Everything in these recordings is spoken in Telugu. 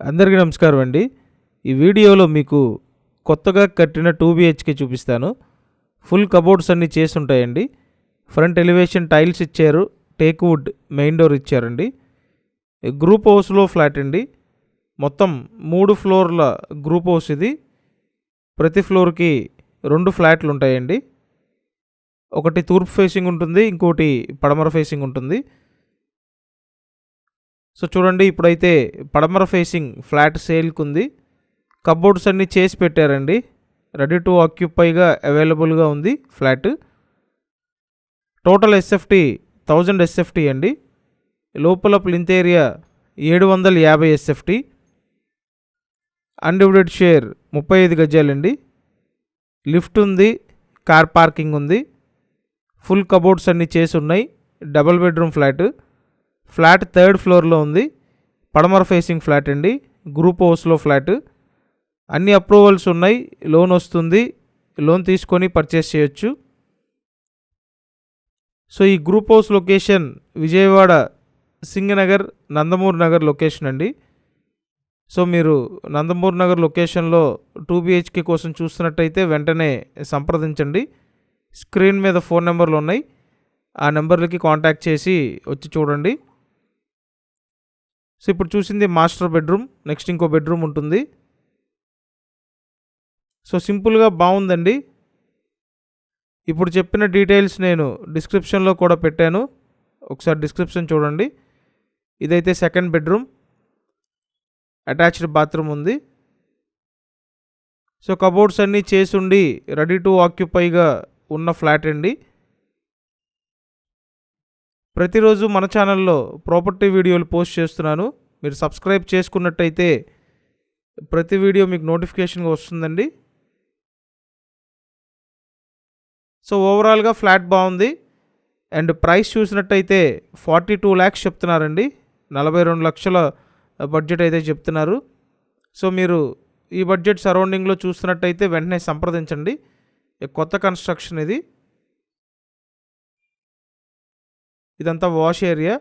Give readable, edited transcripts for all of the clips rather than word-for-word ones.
అందరికీ నమస్కారం అండి. ఈ వీడియోలో మీకు కొత్తగా కట్టిన 2 BHK చూపిస్తాను. ఫుల్ కబోర్డ్స్ అన్నీ చేసి ఉంటాయండి. ఫ్రంట్ ఎలివేషన్ టైల్స్ ఇచ్చారు, టేక్ వుడ్ మెయిన్ డోర్ ఇచ్చారండి. గ్రూప్ హౌస్లో ఫ్లాట్ అండి. మొత్తం 3 ఫ్లోర్ల గ్రూప్ హౌస్ ఇది. ప్రతి ఫ్లోర్కి 2 ఫ్లాట్లు ఉంటాయండి. ఒకటి తూర్పు ఫేసింగ్ ఉంటుంది, ఇంకోటి పడమర ఫేసింగ్ ఉంటుంది. సో చూడండి, ఇప్పుడైతే పడమర ఫేసింగ్ ఫ్లాట్ సేల్కి ఉంది. కబోర్డ్స్ అన్నీ చేసి పెట్టారండి. రెడీ టు ఆక్యుపైగా అవైలబుల్గా ఉంది ఫ్లాట్. టోటల్ ఎస్ఎఫ్టీ 1000 ఎస్ఎఫ్టీ అండి. లోపల plinth area 750 SFT. Undivided share 35 గజాలండి. లిఫ్ట్ ఉంది, కార్ పార్కింగ్ ఉంది. ఫుల్ కబోర్డ్స్ అన్నీ చేసి ఉన్నాయి. Double bedroom flat. Flat 3rd ఫ్లోర్లో ఉంది. పడమర ఫేసింగ్ ఫ్లాట్ అండి. గ్రూప్ హౌస్లో ఫ్లాట్. అన్ని అప్రూవల్స్ ఉన్నాయి. లోన్ వస్తుంది. లోన్ తీసుకొని పర్చేస్ చేయొచ్చు. సో ఈ group house location Vijayawada Singh Nagar Nandamuri Nagar location అండి. సో మీరు నందమూరి నగర్ లొకేషన్లో 2 BHK కోసం చూస్తున్నట్టయితే వెంటనే సంప్రదించండి. స్క్రీన్ మీద ఫోన్ నెంబర్లు ఉన్నాయి. ఆ నెంబర్లకి కాంటాక్ట్ చేసి వచ్చి చూడండి. సో ఇప్పుడు చూసింది మాస్టర్ బెడ్రూమ్. నెక్స్ట్ ఇంకో బెడ్రూమ్ ఉంటుంది. సో సింపుల్గా బాగుందండి. ఇప్పుడు చెప్పిన డీటెయిల్స్ నేను డిస్క్రిప్షన్లో కూడా పెట్టాను. ఒకసారి డిస్క్రిప్షన్ చూడండి. ఇదైతే 2nd బెడ్రూమ్. అటాచ్డ్ బాత్రూమ్ ఉంది. సో కబోర్డ్స్ అన్నీ చేసుండి రెడీ టు ఆక్యుపైగా ఉన్న ఫ్లాట్ అండి. ప్రతిరోజు మన ఛానల్లో ప్రాపర్టీ వీడియోలు పోస్ట్ చేస్తున్నాను. మీరు సబ్స్క్రైబ్ చేసుకున్నట్టయితే ప్రతి వీడియో మీకు నోటిఫికేషన్గా వస్తుందండి. సో ఓవరాల్గా ఫ్లాట్ బాగుంది. అండ్ ప్రైస్ చూసినట్టయితే 42 lakhs చెప్తున్నారండి. 42 లక్షల బడ్జెట్ అయితే చెప్తున్నారు. సో మీరు ఈ బడ్జెట్ సరౌండింగ్లో చూస్తున్నట్టయితే వెంటనే సంప్రదించండి. కొత్త కన్స్ట్రక్షన్ ఇది. ఇదంతా వాష్ ఏరియా.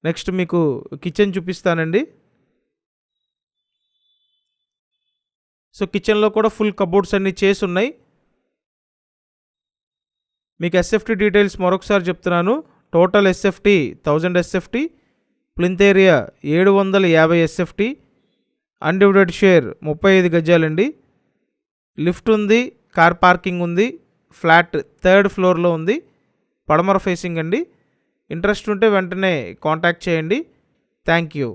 నెక్స్ట్ మీకు కిచెన్ చూపిస్తానండి. సో కిచెన్లో కూడా ఫుల్ కబోర్డ్స్ అన్నీ చేసి ఉన్నాయి. మీకు ఎస్ఎఫ్టీ డీటెయిల్స్ మరొకసారి చెప్తున్నాను. Total SFT 1000 SFT. Plinth area 750 SFT. Undivided share 35 గజాలండి. లిఫ్ట్ ఉంది, కార్ పార్కింగ్ ఉంది. ఫ్లాట్ 3rd ఫ్లోర్లో ఉంది. పడమర ఫేసింగ్ అండి. ఇంట్రెస్ట్ ఉంటే వెంటనే కాంటాక్ట్ చేయండి. Thank you.